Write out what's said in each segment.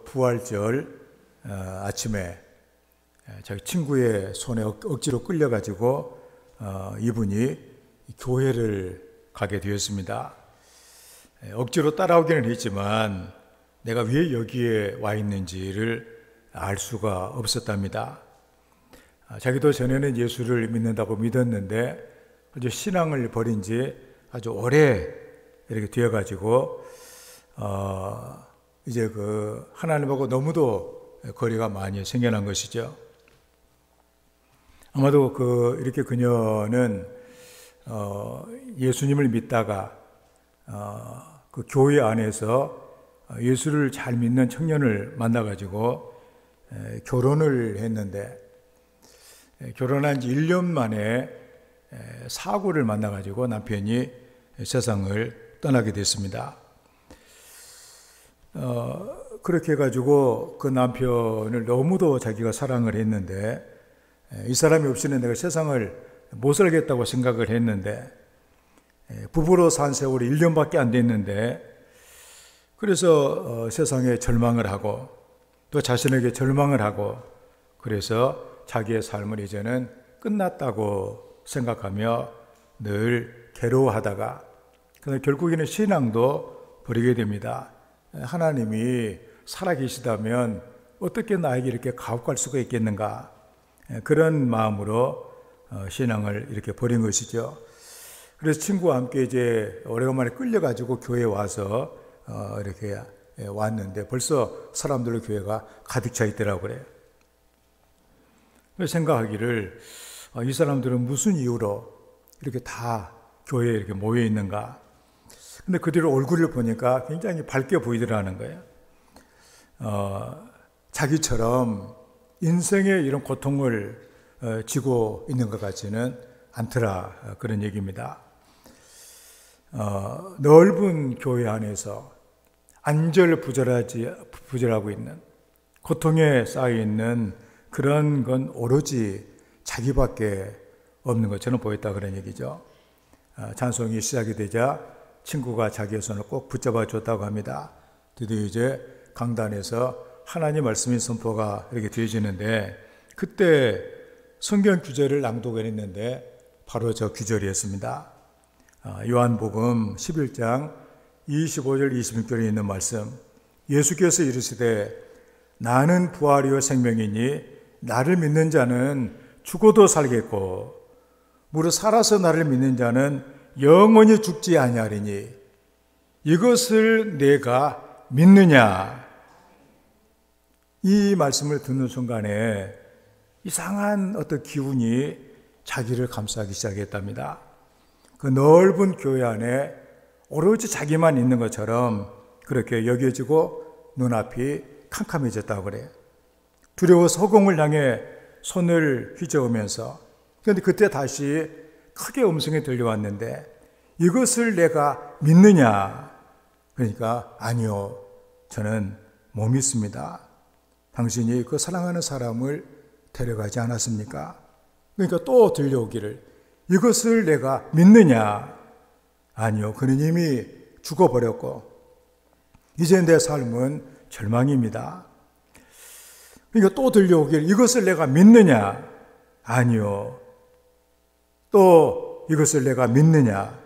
부활절 아침에 자기 친구의 손에 억지로 끌려가지고 이분이 교회를 가게 되었습니다. 억지로 따라오기는 했지만 내가 왜 여기에 와 있는지를 알 수가 없었답니다. 자기도 전에는 예수를 믿는다고 믿었는데 아주 신앙을 버린 지 아주 오래 이렇게 되어가지고 이제 하나님하고 너무도 거리가 많이 생겨난 것이죠. 아마도 이렇게 그녀는 예수님을 믿다가 그 교회 안에서 예수를 잘 믿는 청년을 만나가지고 결혼을 했는데, 결혼한 지 1년 만에 사고를 만나가지고 남편이 세상을 떠나게 됐습니다. 그렇게 해가지고 그 남편을 너무도 자기가 사랑을 했는데, 이 사람이 없이는 내가 세상을 못 살겠다고 생각을 했는데, 부부로 산 세월이 1년밖에 안 됐는데, 그래서 세상에 절망을 하고 또 자신에게 절망을 하고, 그래서 자기의 삶을 이제는 끝났다고 생각하며 늘 괴로워하다가, 그래서 결국에는 신앙도 버리게 됩니다. 하나님이 살아계시다면 어떻게 나에게 이렇게 가혹할 수가 있겠는가, 그런 마음으로 신앙을 이렇게 버린 것이죠. 그래서 친구와 함께 이제 오래간만에 끌려가지고 교회에 와서 이렇게 왔는데 벌써 사람들로 교회가 가득 차 있더라고 그래요. 그래서 생각하기를 이 사람들은 무슨 이유로 이렇게 다 교회에 이렇게 모여 있는가. 근데 그들 얼굴을 보니까 굉장히 밝게 보이더라는 거예요. 자기처럼 인생의 이런 고통을 지고 있는 것 같지는 않더라, 그런 얘기입니다. 넓은 교회 안에서 안절부절하고 있는, 고통에 쌓여 있는 그런 건 오로지 자기밖에 없는 것처럼 보였다, 그런 얘기죠. 찬송이 시작이 되자 친구가 자기의 손을 꼭 붙잡아 줬다고 합니다. 드디어 이제 강단에서 하나님 말씀의 선포가 이렇게 되어지는데, 그때 성경 구절을 낭독을 했는데 바로 저 구절이었습니다. 요한복음 11장 25절 26절에 있는 말씀, 예수께서 이르시되 나는 부활이요 생명이니 나를 믿는 자는 죽어도 살겠고 무릇 살아서 나를 믿는 자는 영원히 죽지 아니하리니 이것을 내가 믿느냐. 이 말씀을 듣는 순간에 이상한 어떤 기운이 자기를 감싸기 시작했답니다. 그 넓은 교회 안에 오로지 자기만 있는 것처럼 그렇게 여겨지고 눈앞이 캄캄해졌다고 그래요. 두려워서 허공을 향해 손을 휘저으면서, 그런데 그때 다시 크게 음성이 들려왔는데 이것을 내가 믿느냐. 그러니까 아니요, 저는 못 믿습니다. 당신이 그 사랑하는 사람을 데려가지 않았습니까? 그러니까 또 들려오기를 이것을 내가 믿느냐. 아니요, 그는 이미 죽어버렸고 이제 내 삶은 절망입니다. 그러니까 또 들려오기를 이것을 내가 믿느냐. 아니요, 또 이것을 내가 믿느냐.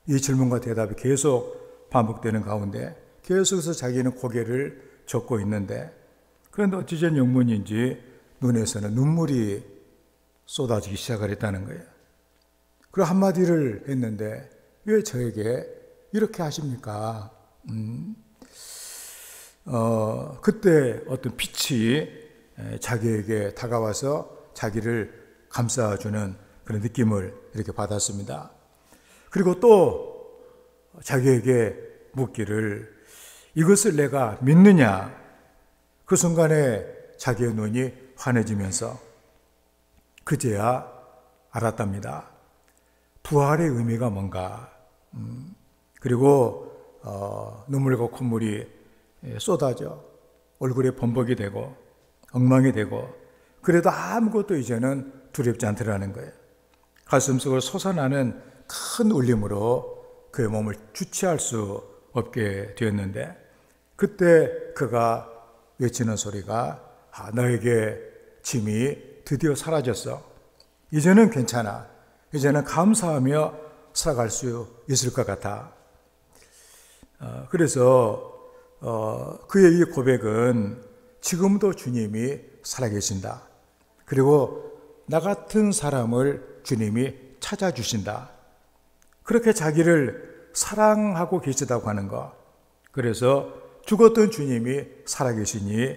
이 질문과 대답이 계속 반복되는 가운데 계속해서 자기는 고개를 젓고 있는데, 그런데 어찌된 영문인지 눈에서는 눈물이 쏟아지기 시작을 했다는 거예요. 그리고 한마디를 했는데 왜 저에게 이렇게 하십니까? 그때 어떤 빛이 자기에게 다가와서 자기를 감싸주는 그런 느낌을 이렇게 받았습니다. 그리고 또 자기에게 묻기를 이것을 내가 믿느냐. 그 순간에 자기의 눈이 환해지면서 그제야 알았답니다. 부활의 의미가 뭔가. 그리고 눈물과 콧물이 쏟아져 얼굴에 범벅이 되고 엉망이 되고, 그래도 아무것도 이제는 두렵지 않더라는 거예요. 가슴속으로 솟아나는 큰 울림으로 그의 몸을 주체할 수 없게 되었는데, 그때 그가 외치는 소리가 너에게 짐이 드디어 사라졌어. 이제는 괜찮아. 이제는 감사하며 살아갈 수 있을 것 같아. 그래서 그의 이 고백은 지금도 주님이 살아계신다. 그리고 나 같은 사람을 주님이 찾아주신다. 그렇게 자기를 사랑하고 계시다고 하는 것. 그래서 죽었던 주님이 살아계시니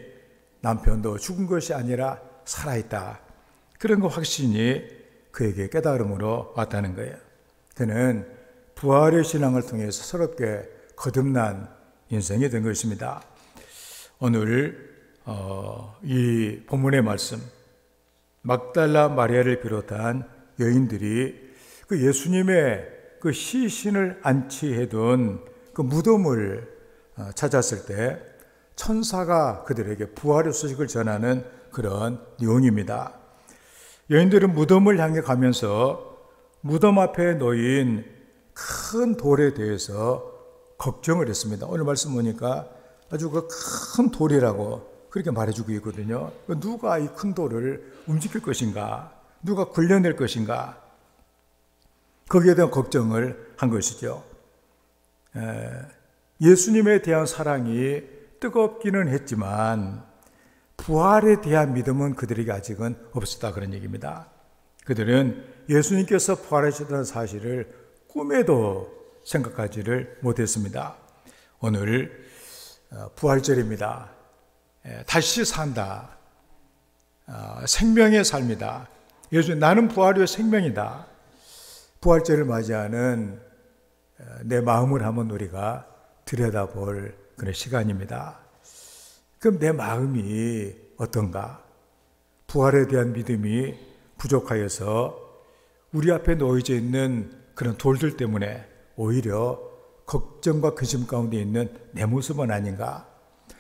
남편도 죽은 것이 아니라 살아있다. 그런 거 확신이 그에게 깨달음으로 왔다는 거예요. 그는 부활의 신앙을 통해서 새롭게 거듭난 인생이 된 것입니다. 오늘 이 본문의 말씀, 막달라 마리아를 비롯한 여인들이 그 예수님의 그 시신을 안치해둔 그 무덤을 찾았을 때 천사가 그들에게 부활의 소식을 전하는 그런 내용입니다. 여인들은 무덤을 향해 가면서 무덤 앞에 놓인 큰 돌에 대해서 걱정을 했습니다. 오늘 말씀 보니까 아주 그 큰 돌이라고 그렇게 말해주고 있거든요. 누가 이 큰 돌을 움직일 것인가? 누가 굴려낼 것인가? 거기에 대한 걱정을 한 것이죠. 예수님에 대한 사랑이 뜨겁기는 했지만 부활에 대한 믿음은 그들에게 아직은 없었다 그런 얘기입니다. 그들은 예수님께서 부활하셨다는 사실을 꿈에도 생각하지를 못했습니다. 오늘 부활절입니다. 다시 산다. 생명의 삶이다. 예수 나는 부활의 생명이다. 부활절을 맞이하는 내 마음을 한번 우리가 들여다볼 그런 시간입니다. 그럼 내 마음이 어떤가? 부활에 대한 믿음이 부족하여서 우리 앞에 놓여져 있는 그런 돌들 때문에 오히려 걱정과 근심 가운데 있는 내 모습은 아닌가?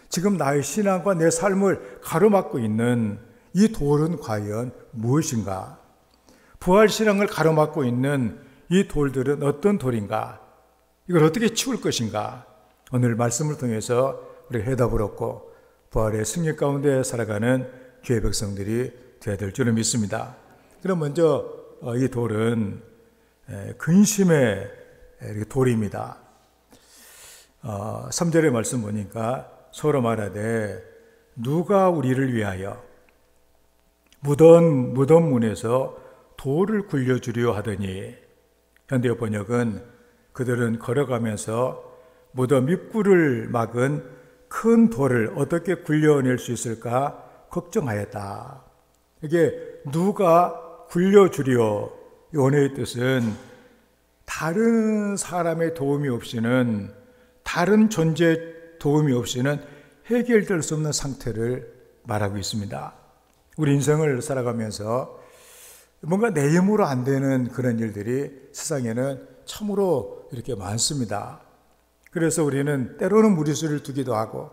지금 나의 신앙과 내 삶을 가로막고 있는 이 돌은 과연 무엇인가? 부활신앙을 가로막고 있는 이 돌들은 어떤 돌인가? 이걸 어떻게 치울 것인가? 오늘 말씀을 통해서 우리가 해답을 얻고 부활의 승리 가운데 살아가는 교회 백성들이 되어야 될 줄을 믿습니다. 그럼 먼저 이 돌은 근심의 돌입니다. 3절의 말씀 보니까 서로 말하되 누가 우리를 위하여 무덤 문에서 돌을 굴려주려 하더니, 현대 번역은 그들은 걸어가면서 무덤 입구를 막은 큰 돌을 어떻게 굴려낼 수 있을까 걱정하였다. 이게 누가 굴려주려, 이 원어의 뜻은 다른 사람의 도움이 없이는, 다른 존재의 도움이 없이는 해결될 수 없는 상태를 말하고 있습니다. 우리 인생을 살아가면서 뭔가 내 힘으로 안 되는 그런 일들이 세상에는 참으로 이렇게 많습니다. 그래서 우리는 때로는 무리수를 두기도 하고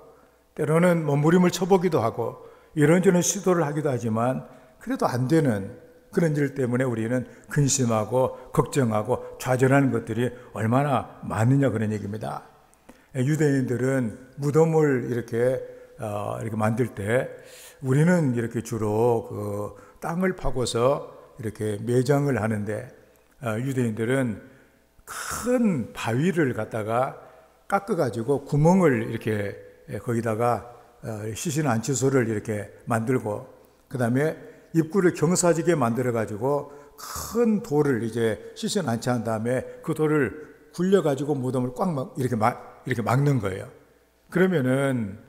때로는 몸부림을 쳐보기도 하고 이런저런 시도를 하기도 하지만 그래도 안 되는 그런 일 때문에 우리는 근심하고 걱정하고 좌절하는 것들이 얼마나 많느냐 그런 얘기입니다. 유대인들은 무덤을 이렇게 만들 때 우리는 이렇게 주로 그 땅을 파고서 이렇게 매장을 하는데 유대인들은 큰 바위를 갖다가 깎아가지고 구멍을 이렇게 거기다가 시신 안치소를 이렇게 만들고 그 다음에 입구를 경사지게 만들어가지고 큰 돌을 이제 시신 안치한 다음에 그 돌을 굴려가지고 무덤을 꽉 이렇게 막는 거예요. 그러면은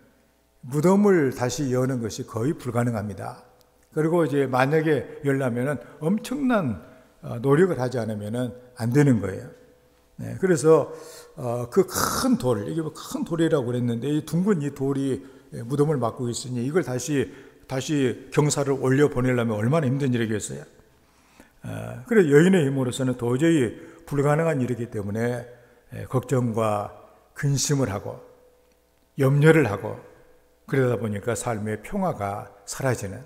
무덤을 다시 여는 것이 거의 불가능합니다. 그리고 이제 만약에 열려면은 엄청난 노력을 하지 않으면은 안 되는 거예요. 네, 그래서 그 큰 돌, 이게 큰 돌이라고 그랬는데 이 둥근 이 돌이 무덤을 막고 있으니 이걸 다시 경사를 올려 보내려면 얼마나 힘든 일이겠어요. 그래서 여인의 힘으로서는 도저히 불가능한 일이기 때문에 걱정과 근심을 하고 염려를 하고 그러다 보니까 삶의 평화가 사라지는,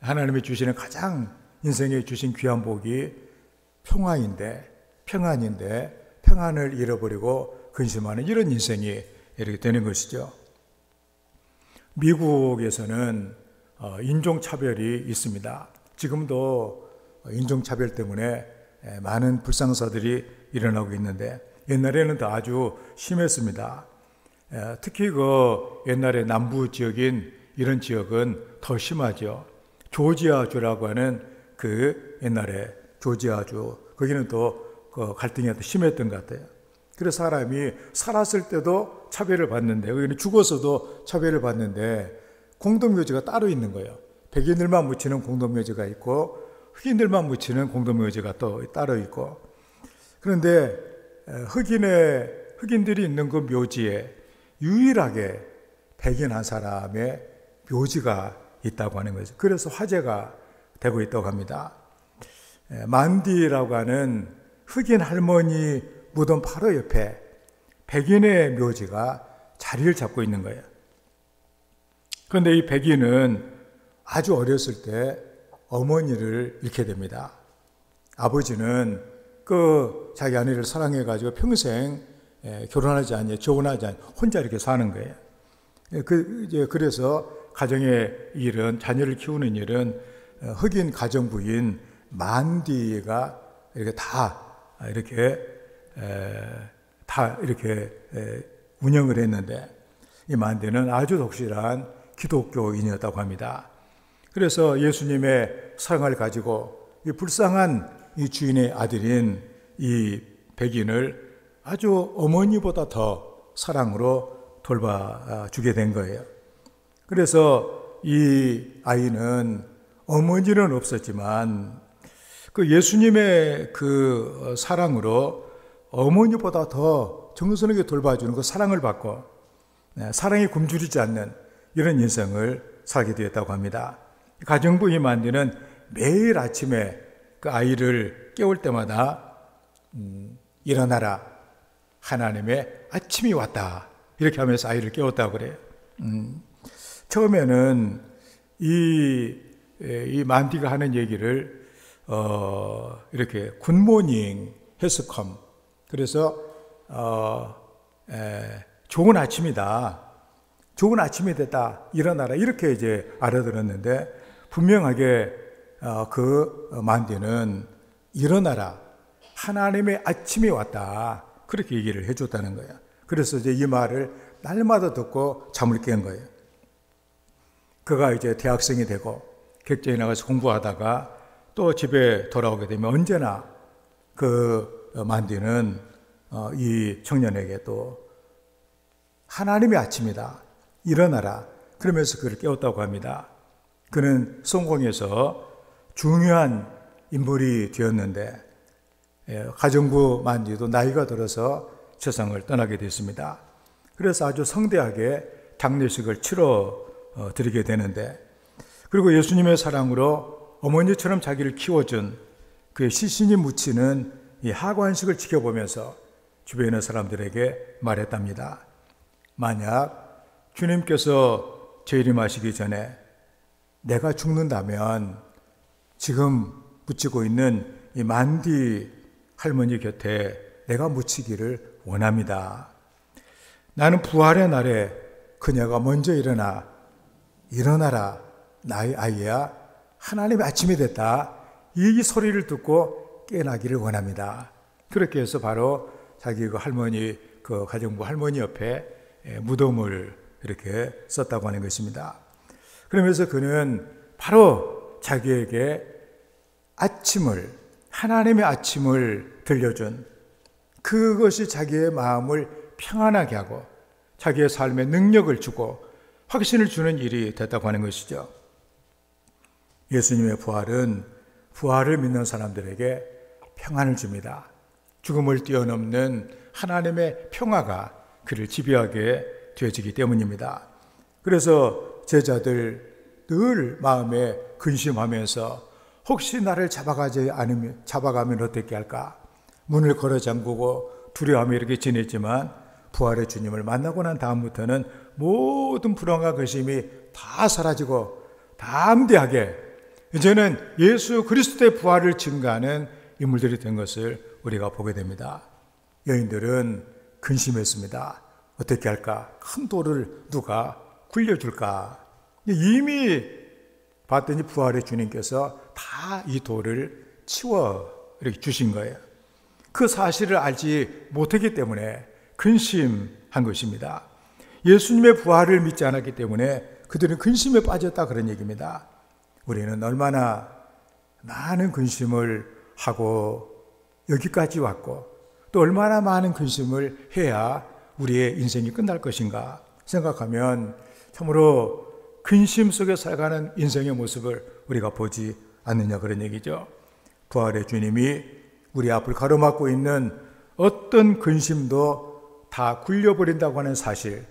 하나님이 주시는 가장 인생에 주신 귀한 복이 평안인데 평안을 잃어버리고 근심하는 이런 인생이 이렇게 되는 것이죠. 미국에서는 인종차별이 있습니다. 지금도 인종차별 때문에 많은 불상사들이 일어나고 있는데 옛날에는 더 아주 심했습니다. 특히 그 옛날에 남부 지역인 이런 지역은 더 심하죠. 조지아주라고 하는 그 옛날에 조지아주 거기는 또 그 갈등이 더 심했던 것 같아요. 그래서 사람이 살았을 때도 차별을 받는데 여기는 죽어서도 차별을 받는데 공동묘지가 따로 있는 거예요. 백인들만 묻히는 공동묘지가 있고 흑인들만 묻히는 공동묘지가 또 따로 있고 그런데 흑인들이 있는 그 묘지에 유일하게 백인 한 사람의 묘지가 있다고 하는 거죠. 그래서 화제가 되고 있다고 합니다. 만디라고 하는 흑인 할머니 무덤 바로 옆에 백인의 묘지가 자리를 잡고 있는 거예요. 그런데 이 백인은 아주 어렸을 때 어머니를 잃게 됩니다. 아버지는 그 자기 아내를 사랑해가지고 평생 결혼하지 않니, 재혼하지 않니, 혼자 이렇게 사는 거예요. 그래서 가정의 일은, 자녀를 키우는 일은 흑인 가정부인 만디가 이렇게 다 이렇게 운영을 했는데 이 만디는 아주 독실한 기독교인이었다고 합니다. 그래서 예수님의 사랑을 가지고 이 불쌍한 이 주인의 아들인 이 백인을 아주 어머니보다 더 사랑으로 돌봐주게 된 거예요. 그래서 이 아이는 어머니는 없었지만 그 예수님의 그 사랑으로 어머니보다 더 정성스럽게 돌봐주는 그 사랑을 받고 사랑이 굶주리지 않는 이런 인생을 살게 되었다고 합니다. 가정부 이 만디는 매일 아침에 그 아이를 깨울 때마다 일어나라, 하나님의 아침이 왔다 이렇게 하면서 아이를 깨웠다고 그래요. 처음에는 이 만디가 하는 얘기를 이렇게 굿모닝 해스컴 그래서 좋은 아침이다, 좋은 아침이 됐다, 일어나라 이렇게 이제 알아들었는데 분명하게 그 만디는 일어나라, 하나님의 아침이 왔다 그렇게 얘기를 해줬다는 거예요. 그래서 이제 이 말을 날마다 듣고 잠을 깬 거예요. 그가 이제 대학생이 되고 객지에 나가서 공부하다가 또 집에 돌아오게 되면 언제나 그 만디는 이 청년에게 또 하나님의 아침이다, 일어나라 그러면서 그를 깨웠다고 합니다. 그는 성공해서 중요한 인물이 되었는데 가정부 만디도 나이가 들어서 세상을 떠나게 됐습니다. 그래서 아주 성대하게 장례식을 치러 드리게 되는데 그리고 예수님의 사랑으로 어머니처럼 자기를 키워준 그의 시신이 묻히는 이 하관식을 지켜보면서 주변에 있는 사람들에게 말했답니다. 만약 주님께서 재림하시기 전에 내가 죽는다면 지금 묻히고 있는 이 만디 할머니 곁에 내가 묻히기를 원합니다. 나는 부활의 날에 그녀가 먼저 일어나라 나의 아이야, 하나님의 아침이 됐다 이 소리를 듣고 깨어나기를 원합니다. 그렇게 해서 바로 자기 그 할머니, 그 가정부 할머니 옆에 무덤을 이렇게 썼다고 하는 것입니다. 그러면서 그는 바로 자기에게 아침을, 하나님의 아침을 들려준 그것이 자기의 마음을 평안하게 하고 자기의 삶에 능력을 주고 확신을 주는 일이 됐다고 하는 것이죠. 예수님의 부활은 부활을 믿는 사람들에게 평안을 줍니다. 죽음을 뛰어넘는 하나님의 평화가 그를 지배하게 되어지기 때문입니다. 그래서 제자들 늘 마음에 근심하면서 혹시 나를 잡아가면 어떻게 할까? 문을 걸어 잠그고 두려워하며 이렇게 지냈지만 부활의 주님을 만나고 난 다음부터는 모든 불안과 근심이 다 사라지고 담대하게 이제는 예수 그리스도의 부활을 증거하는 인물들이 된 것을 우리가 보게 됩니다. 여인들은 근심했습니다. 어떻게 할까? 큰 돌을 누가 굴려줄까? 이미 봤더니 부활의 주님께서 다 이 돌을 치워 이렇게 주신 거예요. 그 사실을 알지 못했기 때문에 근심한 것입니다. 예수님의 부활을 믿지 않았기 때문에 그들은 근심에 빠졌다 그런 얘기입니다. 우리는 얼마나 많은 근심을 하고 여기까지 왔고 또 얼마나 많은 근심을 해야 우리의 인생이 끝날 것인가 생각하면 참으로 근심 속에 살아가는 인생의 모습을 우리가 보지 않느냐 그런 얘기죠. 부활의 주님이 우리 앞을 가로막고 있는 어떤 근심도 다 굴려버린다고 하는 사실,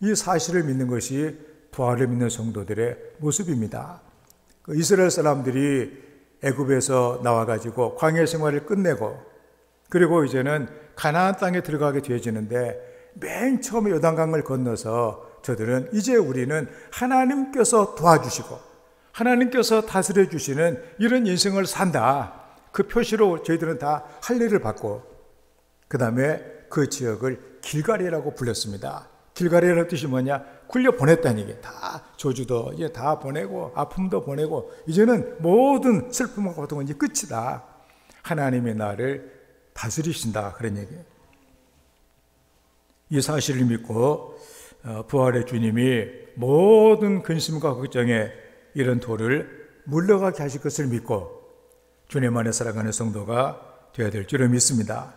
이 사실을 믿는 것이 부활을 믿는 성도들의 모습입니다. 이스라엘 사람들이 애굽에서 나와가지고 광야 생활을 끝내고 그리고 이제는 가나안 땅에 들어가게 되어지는데 맨 처음에 요단강을 건너서 저들은 이제 우리는 하나님께서 도와주시고 하나님께서 다스려 주시는 이런 인생을 산다. 그 표시로 저희들은 다 할례를 받고 그 다음에 그 지역을 길갈이라고 불렀습니다. 길갈이라는 뜻이 뭐냐? 굴려 보냈다는 얘기. 다 저주도 이제 다 보내고 아픔도 보내고 이제는 모든 슬픔과 고통은 이제 끝이다. 하나님의 나를 다스리신다. 그런 얘기예요. 이 사실을 믿고 부활의 주님이 모든 근심과 걱정에 이런 돌을 물러가게 하실 것을 믿고 주님 안에 살아가는 성도가 되어야 될 줄을 믿습니다.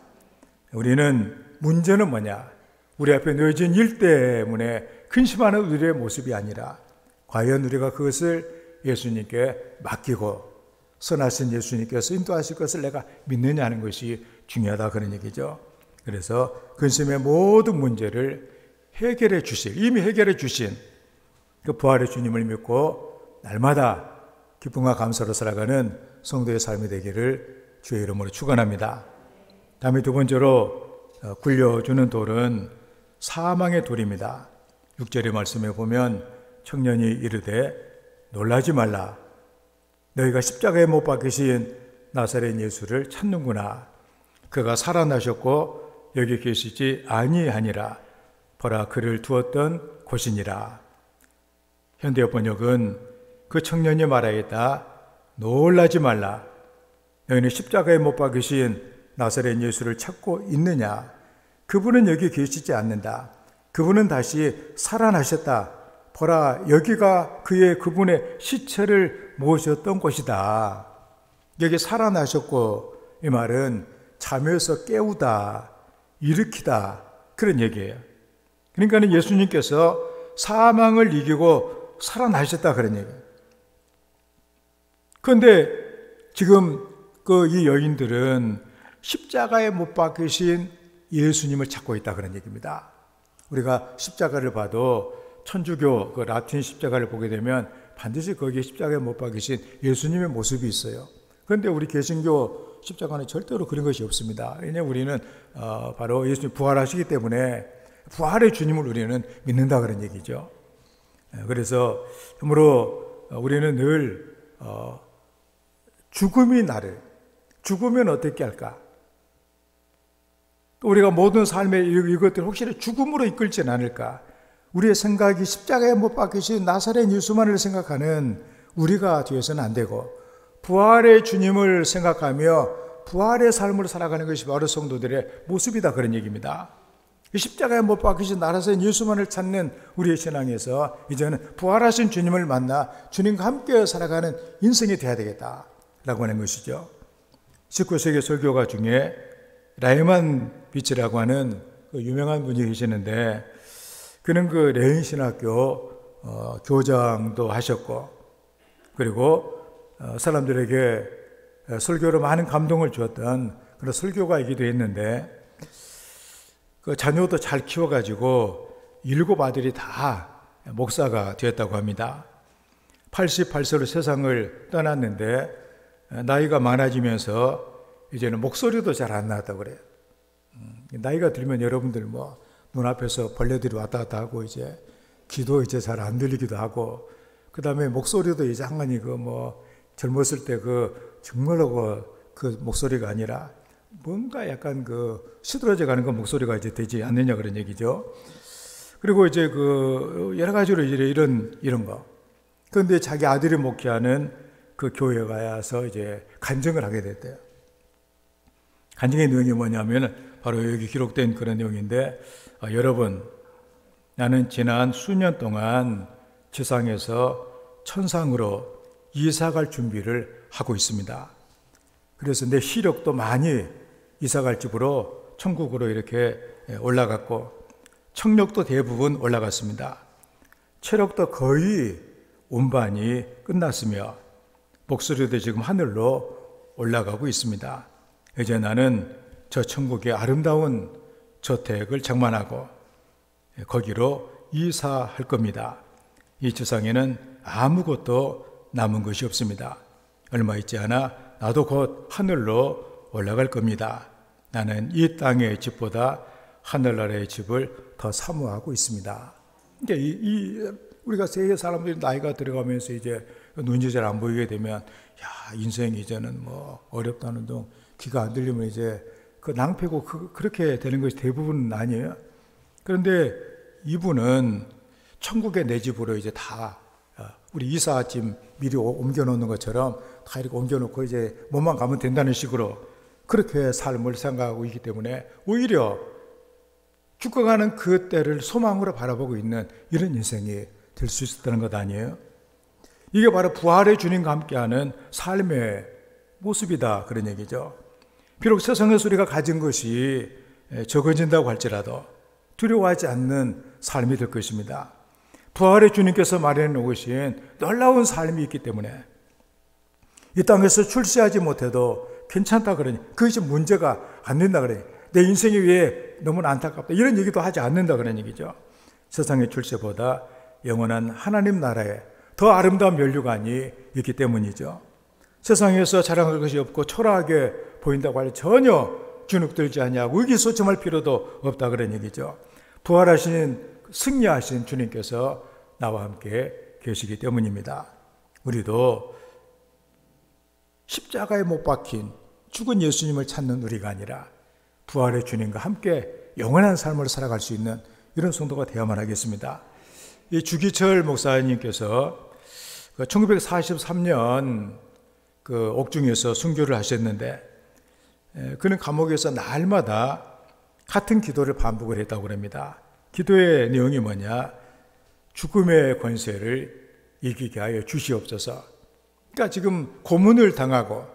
우리는 문제는 뭐냐? 우리 앞에 놓여진 일 때문에 근심하는 우리의 모습이 아니라 과연 우리가 그것을 예수님께 맡기고 선하신 예수님께서 인도하실 것을 내가 믿느냐 하는 것이 중요하다 그런 얘기죠. 그래서 근심의 모든 문제를 해결해 주실, 이미 해결해 주신 그 부활의 주님을 믿고 날마다 기쁨과 감사로 살아가는 성도의 삶이 되기를 주의 이름으로 축원합니다. 다음에 두 번째로 굴려주는 돌은 사망의 돌입니다. 6절의 말씀에 보면 청년이 이르되 놀라지 말라. 너희가 십자가에 못 박히신 나사렛 예수를 찾는구나. 그가 살아나셨고 여기 계시지 아니하니라. 보라 그를 두었던 곳이니라. 현대 번역은 그 청년이 말하였다. 놀라지 말라. 너희는 십자가에 못 박히신 나사렛 예수를 찾고 있느냐? 그분은 여기 계시지 않는다. 그분은 다시 살아나셨다. 보라 여기가 그분의 시체를 모셨던 곳이다. 여기 살아나셨고 이 말은 잠에서 깨우다, 일으키다 그런 얘기예요. 그러니까 예수님께서 사망을 이기고 살아나셨다 그런 얘기예요. 그런데 지금 이 여인들은 십자가에 못 박히신 예수님을 찾고 있다 그런 얘기입니다. 우리가 십자가를 봐도 천주교 그 라틴 십자가를 보게 되면 반드시 거기에 십자가에 못 박히신 예수님의 모습이 있어요. 그런데 우리 개신교 십자가는 절대로 그런 것이 없습니다. 왜냐하면 우리는 바로 예수님 부활하시기 때문에 부활의 주님을 우리는 믿는다 그런 얘기죠. 그래서 참으로 우리는 늘 죽음이 나를 죽으면 어떻게 할까? 또 우리가 모든 삶의 이것들 혹시 죽음으로 이끌지는 않을까? 우리의 생각이 십자가에 못 박히신 나사렛 예수만을 생각하는 우리가 되어서는 안 되고 부활의 주님을 생각하며 부활의 삶을 살아가는 것이 바로 성도들의 모습이다 그런 얘기입니다. 십자가에 못 박히신 나사렛 예수만을 찾는 우리의 신앙에서 이제는 부활하신 주님을 만나 주님과 함께 살아가는 인생이 되어야 되겠다라고 하는 것이죠. 19세기 설교가 중에 라이만 비치라고 하는 그 유명한 분이 계시는데 그는 그 레인 신학교 교장도 하셨고 그리고 사람들에게 설교로 많은 감동을 주었던 그런 설교가이기도 했는데 그 자녀도 잘 키워가지고 7 아들이 다 목사가 되었다고 합니다. 88세로 세상을 떠났는데 나이가 많아지면서 이제는 목소리도 잘 안 나왔다고 그래요. 나이가 들면 여러분들 눈앞에서 벌레들이 왔다 갔다 하고 이제 귀도 이제 잘 안 들리기도 하고 그 다음에 목소리도 이제 한간이 젊었을 때 정말로 그 목소리가 아니라 뭔가 약간 시들어져 가는 그 목소리가 이제 되지 않느냐 그런 얘기죠. 그리고 이제 그 여러 가지로 이런 거. 그런데 자기 아들이 목회하는 그 교회에 가서 이제 간증을 하게 됐대요. 간증의 내용이 뭐냐면 바로 여기 기록된 그런 내용인데, 여러분, 나는 지난 수년 동안 지상에서 천상으로 이사갈 준비를 하고 있습니다. 그래서 내 시력도 많이 이사갈 집으로 천국으로 이렇게 올라갔고, 청력도 대부분 올라갔습니다. 체력도 거의 운반이 끝났으며 목소리도 지금 하늘로 올라가고 있습니다. 이제 나는 저 천국의 아름다운 저택을 장만하고 거기로 이사할 겁니다. 이 지상에는 아무것도 남은 것이 없습니다. 얼마 있지 않아 나도 곧 하늘로 올라갈 겁니다. 나는 이 땅의 집보다 하늘나라의 집을 더 사모하고 있습니다. 그러니까 우리가 세계 사람들이 나이가 들어가면서 이제 눈이 잘 안 보이게 되면, 야, 인생이 이제는 뭐 어렵다는 둥, 귀가 안 들리면 이제 그 낭패고 그렇게 되는 것이 대부분 아니에요. 그런데 이분은 천국의 내 집으로 이제 다 우리 이사짐 미리 옮겨놓는 것처럼 다 이렇게 옮겨놓고 이제 몸만 가면 된다는 식으로 그렇게 삶을 생각하고 있기 때문에 오히려 죽어가는 그 때를 소망으로 바라보고 있는 이런 인생이 될 수 있었다는 것 아니에요? 이게 바로 부활의 주님과 함께하는 삶의 모습이다, 그런 얘기죠. 비록 세상에서 우리가 가진 것이 적어진다고 할지라도 두려워하지 않는 삶이 될 것입니다. 부활의 주님께서 마련해 놓으신 놀라운 삶이 있기 때문에 이 땅에서 출세하지 못해도 괜찮다 그러니, 그것이 문제가 안 된다 그러니, 내 인생이 왜 너무나 안타깝다 이런 얘기도 하지 않는다 그런 얘기죠. 세상의 출세보다 영원한 하나님 나라에 더 아름다운 면류관이 있기 때문이죠. 세상에서 자랑할 것이 없고 초라하게 보인다고 하니 전혀 주눅들지 아니하고 의기소침할 필요도 없다 그런 얘기죠. 부활하신, 승리하신 주님께서 나와 함께 계시기 때문입니다. 우리도 십자가에 못 박힌 죽은 예수님을 찾는 우리가 아니라 부활의 주님과 함께 영원한 삶을 살아갈 수 있는 이런 성도가 되어야만 하겠습니다. 이 주기철 목사님께서 1943년 그 옥중에서 순교를 하셨는데, 그는 감옥에서 날마다 같은 기도를 반복을 했다고 합니다. 기도의 내용이 뭐냐? 죽음의 권세를 이기게 하여 주시옵소서. 그러니까 지금 고문을 당하고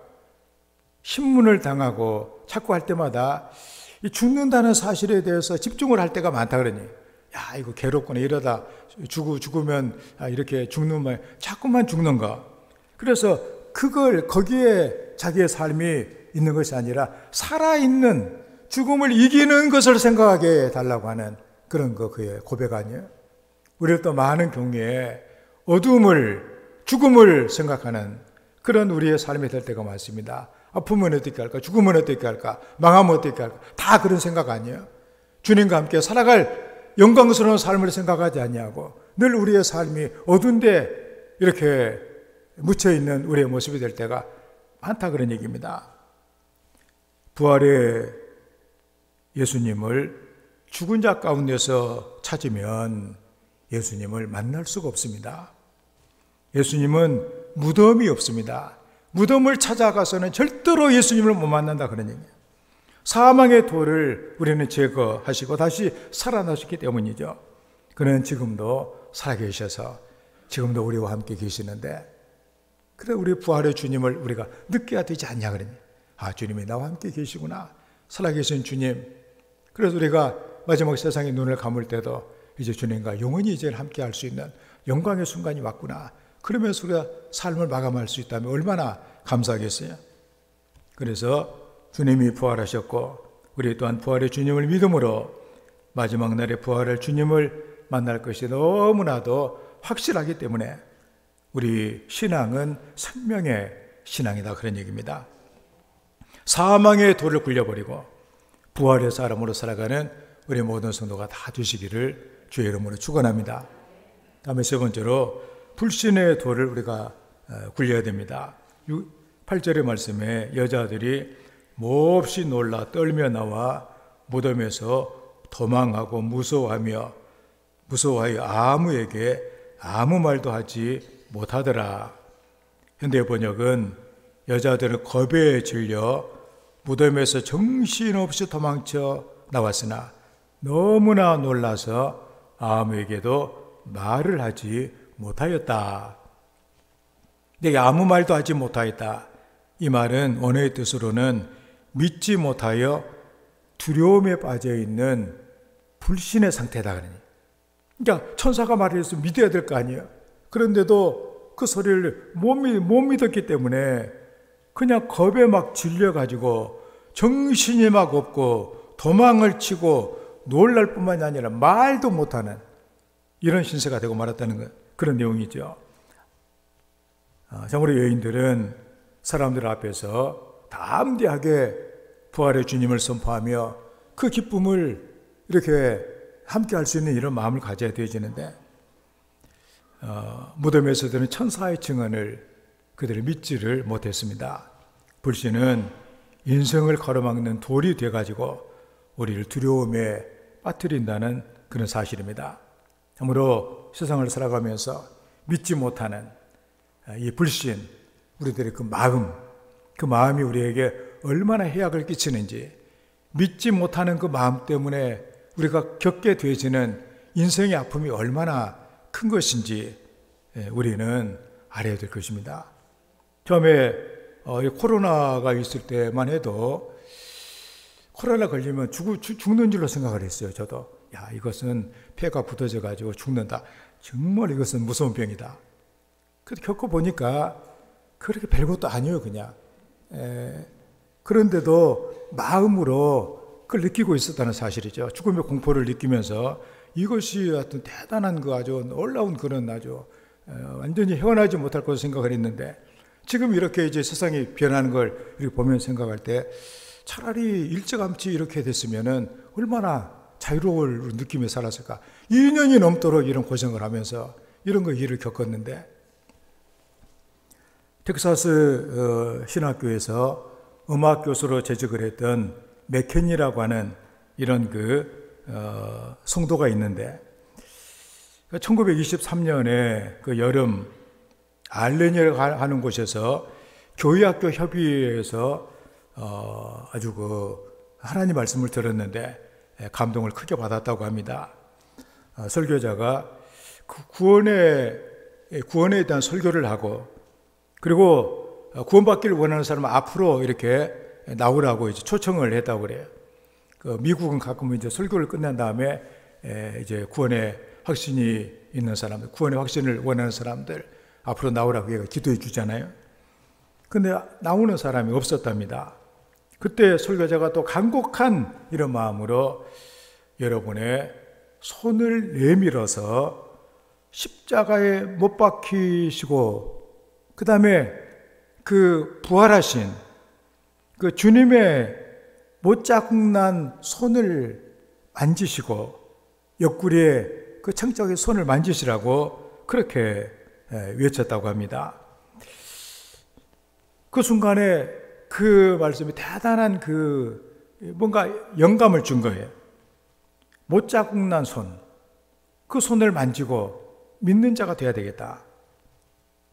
신문을 당하고 자꾸 할 때마다 이 죽는다는 사실에 대해서 집중을 할 때가 많다 그러니, 야, 이거 괴롭구나, 이러다 죽으면 이렇게 죽는 말, 자꾸만 죽는 거. 그래서 거기에 자기의 삶이 있는 것이 아니라 살아있는 죽음을 이기는 것을 생각하게 해달라고 하는 그런 그의 고백 아니에요? 우리를 또 많은 경우에 죽음을 생각하는 그런 우리의 삶이 될 때가 많습니다. 아프면 어떻게 할까? 죽으면 어떻게 할까? 망하면 어떻게 할까? 다 그런 생각 아니에요? 주님과 함께 살아갈 영광스러운 삶을 생각하지 아니하고 늘 우리의 삶이 어두운데 이렇게 묻혀있는 우리의 모습이 될 때가 많다 그런 얘기입니다. 부활의 예수님을 죽은 자 가운데서 찾으면 예수님을 만날 수가 없습니다. 예수님은 무덤이 없습니다. 무덤을 찾아가서는 절대로 예수님을 못 만난다 그런 얘기예요. 사망의 돌을 우리는 제거하시고 다시 살아나셨기 때문이죠. 그는 지금도 살아계셔서 지금도 우리와 함께 계시는데, 그래 우리 부활의 주님을 우리가 느껴야 되지 않냐 그러니, 주님이 나와 함께 계시구나, 살아계신 주님. 그래서 우리가 마지막 세상에 눈을 감을 때도 이제 주님과 영원히 이제 함께 할 수 있는 영광의 순간이 왔구나, 그러면서 우리가 삶을 마감할 수 있다면 얼마나 감사하겠어요. 그래서 주님이 부활하셨고 우리 또한 부활의 주님을 믿음으로 마지막 날에 부활할 주님을 만날 것이 너무나도 확실하기 때문에 우리 신앙은 생명의 신앙이다 그런 얘기입니다. 사망의 돌을 굴려버리고 부활의 사람으로 살아가는 우리 모든 성도가 다 되시기를 주의 이름으로 축원합니다. 다음에 세 번째로 불신의 돌을 우리가 굴려야 됩니다. 8절의 말씀에 여자들이 몹시 놀라 떨며 나와 무덤에서 도망하고 무서워하며 무서워하여 아무에게 아무 말도 하지 못하더라. 현대 번역은 여자들은 겁에 질려 무덤에서 정신없이 도망쳐 나왔으나 너무나 놀라서 아무에게도 말을 하지 못하였다. 내게 아무 말도 하지 못하였다. 이 말은 원어의 뜻으로는 믿지 못하여 두려움에 빠져 있는 불신의 상태다. 그러니까 천사가 말해서 믿어야 될 거 아니에요. 그런데도 그 소리를 못 믿었기 때문에 그냥 겁에 막 질려가지고 정신이 막 없고 도망을 치고 놀랄 뿐만이 아니라 말도 못하는 이런 신세가 되고 말았다는 것, 그런 내용이죠. 참으로 여인들은 사람들 앞에서 담대하게 부활의 주님을 선포하며 그 기쁨을 이렇게 함께 할 수 있는 이런 마음을 가져야 되어지는데 무덤에서들은 천사의 증언을 그들을 믿지를 못했습니다. 불신은 인생을 가로막는 돌이 돼가지고 우리를 두려움에 빠뜨린다는 그런 사실입니다. 참으로 세상을 살아가면서 믿지 못하는 이 불신, 우리들의 그 마음이 우리에게 얼마나 해악을 끼치는지, 믿지 못하는 그 마음 때문에 우리가 겪게 되어지는 인생의 아픔이 얼마나 큰 것인지 우리는 알아야 될 것입니다. 처음에 코로나가 있을 때만 해도 코로나 걸리면 죽는 줄로 생각을 했어요. 저도 이것은 폐가 굳어져 가지고 죽는다. 정말 이것은 무서운 병이다. 그래도 겪어보니까 그렇게 별것도 아니에요. 그냥 그런데도 마음으로 그걸 느끼고 있었다는 사실이죠. 죽음의 공포를 느끼면서 이것이 어떤 대단한 아주 놀라운 그런 아주 완전히 헤어나지 못할 것을 생각을 했는데, 지금 이렇게 이제 세상이 변하는 걸 이렇게 보면 생각할 때 차라리 일찌감치 이렇게 됐으면은 얼마나 자유로울 느낌에 살았을까. 2년이 넘도록 이런 고생을 하면서 이런 일을 겪었는데, 텍사스 신학교에서 음악 교수로 재직을 했던 맥켄이라고 하는 이런 성도가 있는데, 1923년에 그 여름 알레니라고 하는 곳에서 교회학교 협의회에서 아주 하나님 말씀을 들었는데 감동을 크게 받았다고 합니다. 설교자가 구원에 대한 설교를 하고, 그리고 구원받기를 원하는 사람은 앞으로 이렇게 나오라고 이제 초청을 했다고 그래요. 미국은 가끔 이제 설교를 끝난 다음에 이제 구원의 확신이 있는 사람들, 구원의 확신을 원하는 사람들 앞으로 나오라고 기도해 주잖아요. 근데 나오는 사람이 없었답니다. 그때 설교자가 또 간곡한 이런 마음으로 여러분의 손을 내밀어서 십자가에 못 박히시고 그 다음에 그 부활하신 그 주님의 못 자국난 손을 만지시고 옆구리에 그 창자의 손을 만지시라고 그렇게 외쳤다고 합니다. 그 순간에 그 말씀이 대단한 뭔가 영감을 준 거예요. 못 자국난 손, 그 손을 만지고 믿는 자가 돼야 되겠다.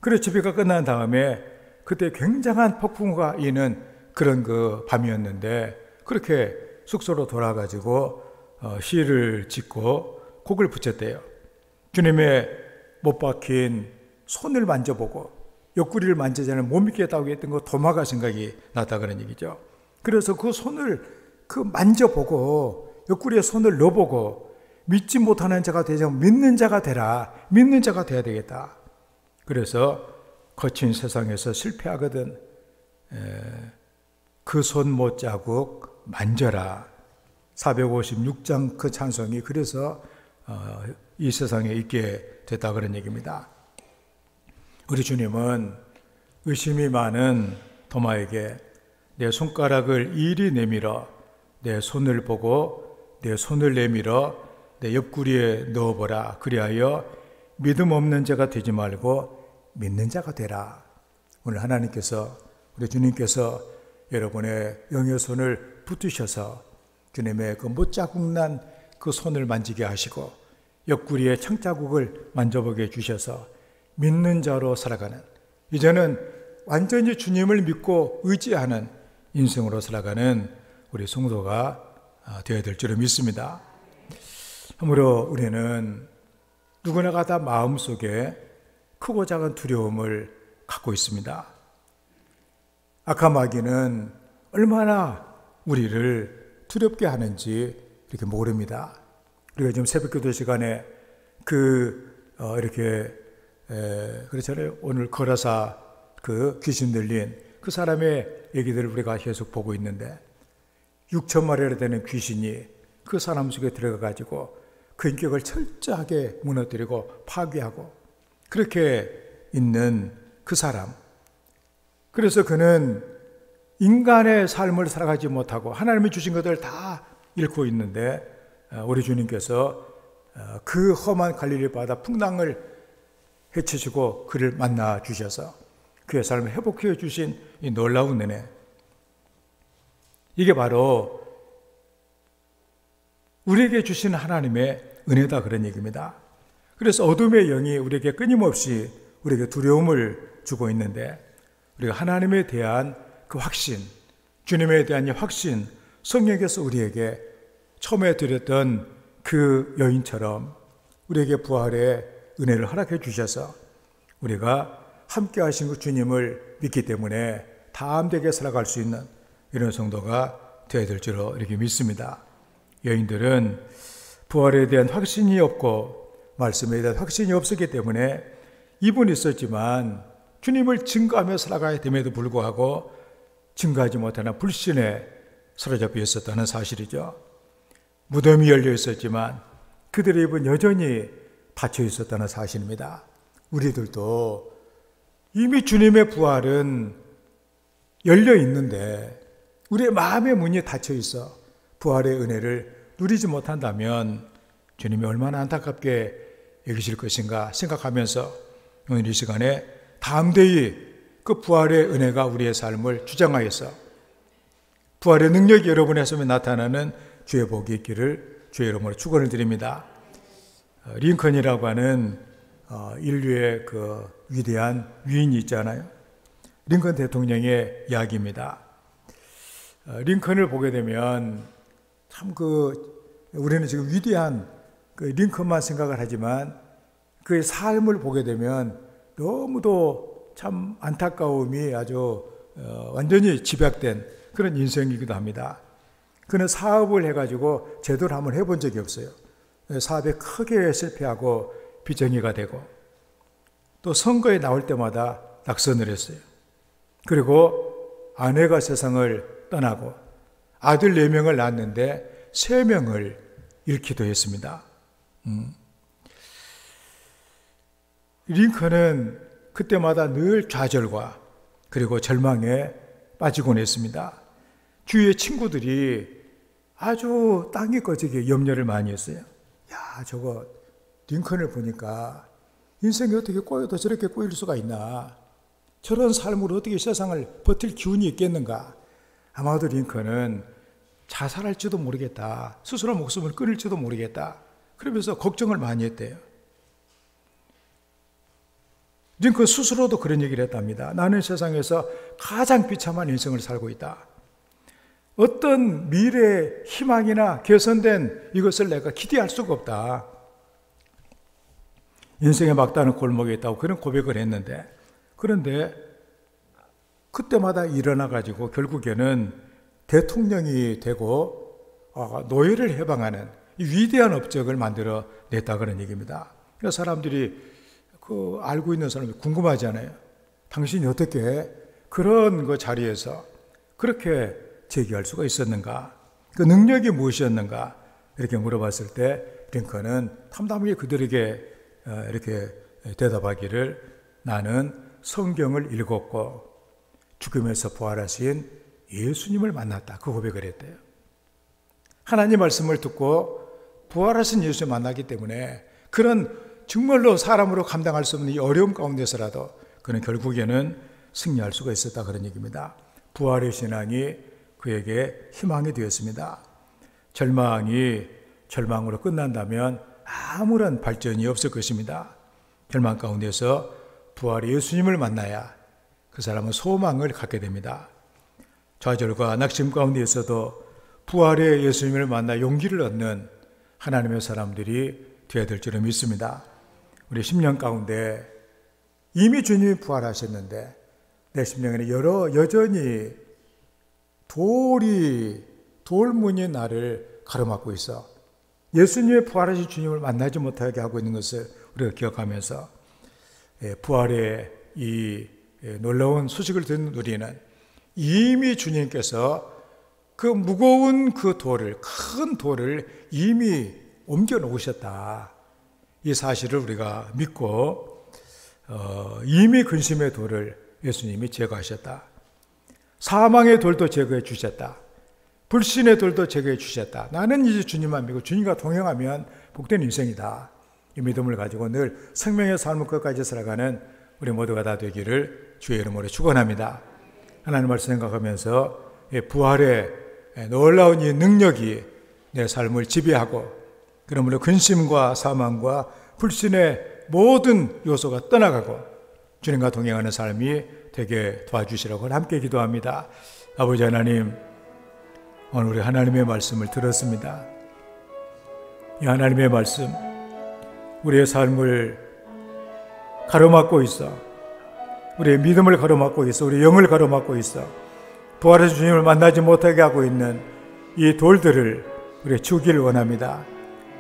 그래서 집회가 끝난 다음에 그때 굉장한 폭풍우가 이는 그런 밤이었는데, 그렇게 숙소로 돌아가지고 시를 짓고 곡을 붙였대요. 주님의 못 박힌 손을 만져보고 옆구리를 만지자는 못 믿겠다고 했던 도마가 생각이 났다 그런 얘기죠. 그래서 그 손을 만져보고 옆구리에 손을 넣어보고 믿지 못하는 자가 되지 않고 믿는 자가 되라. 믿는 자가 돼야 되겠다. 그래서 거친 세상에서 실패하거든 그 손 못 자국 만져라. 456장 그 찬송이 그래서 이 세상에 있게 됐다 그런 얘기입니다. 우리 주님은 의심이 많은 도마에게 내 손가락을 이리 내밀어 내 손을 보고 내 손을 내밀어 내 옆구리에 넣어보라. 그리하여 믿음 없는 자가 되지 말고 믿는 자가 되라. 오늘 하나님께서, 우리 주님께서 여러분의 영의 손을 붙드셔서 주님의 그 못 자국난 그 손을 만지게 하시고 옆구리에 창자국을 만져보게 해주셔서 믿는 자로 살아가는, 이제는 완전히 주님을 믿고 의지하는 인생으로 살아가는 우리 성도가 되어야 될 줄을 믿습니다. 그러므로 우리는 누구나가 다 마음속에 크고 작은 두려움을 갖고 있습니다. 악한 마귀는 얼마나 우리를 두렵게 하는지 이렇게 모릅니다. 우리가 지금 새벽기도 시간에 그렇잖아요. 오늘 거라사 그 귀신 들린 그 사람의 얘기들을 우리가 계속 보고 있는데 6천 마리나 되는 귀신이 그 사람 속에 들어가 가지고 그 인격을 철저하게 무너뜨리고 파괴하고 그렇게 있는 그 사람. 그래서 그는 인간의 삶을 살아가지 못하고 하나님이 주신 것들을 다 잃고 있는데 우리 주님께서 그 험한 갈릴리 바다 풍랑을 헤치시고 그를 만나 주셔서 그의 삶을 회복해 주신 이 놀라운 은혜, 이게 바로 우리에게 주신 하나님의 은혜다 그런 얘기입니다. 그래서 어둠의 영이 우리에게 끊임없이 우리에게 두려움을 주고 있는데 우리가 하나님에 대한 그 확신, 주님에 대한 이 확신, 성령께서 우리에게 처음에 드렸던 그 여인처럼 우리에게 부활의 은혜를 허락해 주셔서 우리가 함께 하신 그 주님을 믿기 때문에 담대하게 살아갈 수 있는 이런 성도가 되어야 될 줄로 이렇게 믿습니다. 여인들은 부활에 대한 확신이 없고 말씀에 대한 확신이 없었기 때문에 입은 있었지만 주님을 증거하며 살아가야 됨에도 불구하고 증거하지 못하는 불신에 사로잡혀 있었다는 사실이죠. 무덤이 열려 있었지만 그들의 입은 여전히 닫혀 있었다는 사실입니다. 우리들도 이미 주님의 부활은 열려 있는데 우리의 마음의 문이 닫혀 있어 부활의 은혜를 누리지 못한다면 주님이 얼마나 안타깝게 여기실 것인가 생각하면서 오늘 이 시간에 담대히 그 부활의 은혜가 우리의 삶을 주장하여서 부활의 능력이 여러분의 삶에 나타나는 주의 복이 있기를 주의 이름으로 축원을 드립니다. 링컨이라고 하는 인류의 그 위대한 위인이 있잖아요. 링컨 대통령의 이야기입니다. 링컨을 보게 되면 참 우리는 지금 위대한 그 링컨만 생각을 하지만 그의 삶을 보게 되면 너무도 참 안타까움이 아주 완전히 집약된 그런 인생이기도 합니다. 그는 사업을 해가지고 제대로 한번 해본 적이 없어요. 사업에 크게 실패하고 빚쟁이가 되고 또 선거에 나올 때마다 낙선을 했어요. 그리고 아내가 세상을 떠나고 아들 4명을 낳았는데 3명을 잃기도 했습니다. 링컨은 그때마다 늘 좌절과 그리고 절망에 빠지곤 했습니다. 주위의 친구들이 아주 땅이 꺼지게 염려를 많이 했어요. 야, 저거 링컨을 보니까 인생이 어떻게 꼬여도 저렇게 꼬일 수가 있나? 저런 삶으로 어떻게 세상을 버틸 기운이 있겠는가? 아마도 링컨은 자살할지도 모르겠다. 스스로 목숨을 끊을지도 모르겠다. 그러면서 걱정을 많이 했대요. 링컨 스스로도 그런 얘기를 했답니다. 나는 세상에서 가장 비참한 인생을 살고 있다. 어떤 미래의 희망이나 개선된 이것을 내가 기대할 수가 없다. 인생의 막다른 골목에 있다고 그런 고백을 했는데, 그런데 그때마다 일어나가지고 결국에는 대통령이 되고 노예를 해방하는 이 위대한 업적을 만들어 냈다 그런 얘기입니다. 그래서 사람들이 알고 있는 사람이 궁금하잖아요. 당신이 어떻게 그런 그 자리에서 그렇게 제기할 수가 있었는가? 그 능력이 무엇이었는가? 이렇게 물어봤을 때 링컨은 탐담하게 그들에게 이렇게 대답하기를 나는 성경을 읽었고 죽음에서 부활하신 예수님을 만났다. 그 고백을 했대요. 하나님 말씀을 듣고 부활하신 예수를 만나기 때문에 그런 정말로 사람으로 감당할 수 없는 이 어려움 가운데서라도 그는 결국에는 승리할 수가 있었다 그런 얘기입니다. 부활의 신앙이 그에게 희망이 되었습니다. 절망이 절망으로 끝난다면 아무런 발전이 없을 것입니다. 절망 가운데서 부활의 예수님을 만나야 그 사람은 소망을 갖게 됩니다. 좌절과 낙심 가운데에서도 부활의 예수님을 만나 용기를 얻는 하나님의 사람들이 되어야 될 줄을 믿습니다. 우리 10년 가운데 이미 주님이 부활하셨는데 내 심령에는 여전히 돌문이 나를 가로막고 있어 예수님의 부활하신 주님을 만나지 못하게 하고 있는 것을 우리가 기억하면서 부활의 이 놀라운 소식을 듣는 우리는 이미 주님께서 그 무거운 그 큰 돌을 이미 옮겨 놓으셨다. 이 사실을 우리가 믿고 이미 근심의 돌을 예수님이 제거하셨다. 사망의 돌도 제거해 주셨다. 불신의 돌도 제거해 주셨다. 나는 이제 주님만 믿고 주님과 동행하면 복된 인생이다. 이 믿음을 가지고 늘 생명의 삶을 끝까지 살아가는 우리 모두가 다 되기를 주의 이름으로 축원합니다. 하나님 말씀 생각하면서 부활의 놀라운 이 능력이 내 삶을 지배하고 그러므로 근심과 사망과 불신의 모든 요소가 떠나가고 주님과 동행하는 삶이 되게 도와주시라고 함께 기도합니다. 아버지 하나님, 오늘 우리 하나님의 말씀을 들었습니다. 이 하나님의 말씀 우리의 삶을 가로막고 있어. 우리의 믿음을 가로막고 있어. 우리의 영을 가로막고 있어. 부활의 주님을 만나지 못하게 하고 있는 이 돌들을 우리 치우기를 원합니다.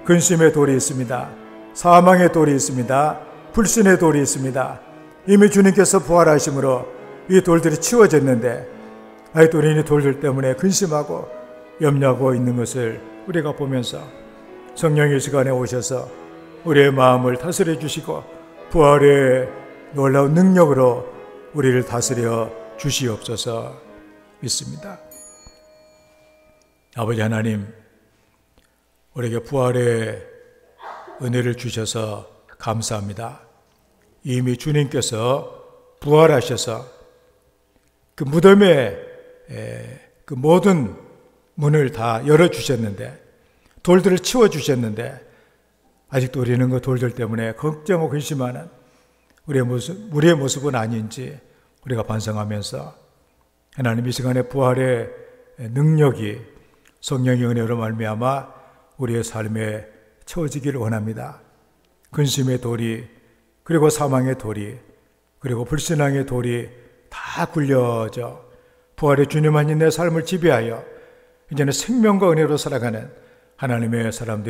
근심의 돌이 있습니다. 사망의 돌이 있습니다. 불신의 돌이 있습니다. 이미 주님께서 부활하심으로 이 돌들이 치워졌는데 아직도 우리는 이 돌들 때문에 근심하고 염려하고 있는 것을 우리가 보면서 성령이 이 시간에 오셔서 우리의 마음을 다스려 주시고 부활의 놀라운 능력으로 우리를 다스려 주시옵소서 믿습니다. 아버지 하나님, 우리에게 부활의 은혜를 주셔서 감사합니다. 이미 주님께서 부활하셔서 그 무덤의 그 모든 문을 다 열어주셨는데 돌들을 치워주셨는데 아직도 우리는 그 돌들 때문에 걱정하고 근심하는 우리의 모습은 아닌지 우리가 반성하면서 하나님 이 시간에 부활의 능력이 성령의 은혜로 말미암아 우리의 삶에 채워지기를 원합니다. 근심의 돌이 그리고 사망의 돌이 그리고 불신앙의 돌이 다 굴려져 부활의 주님만이 내 삶을 지배하여 이제는 생명과 은혜로 살아가는 하나님의 사람들이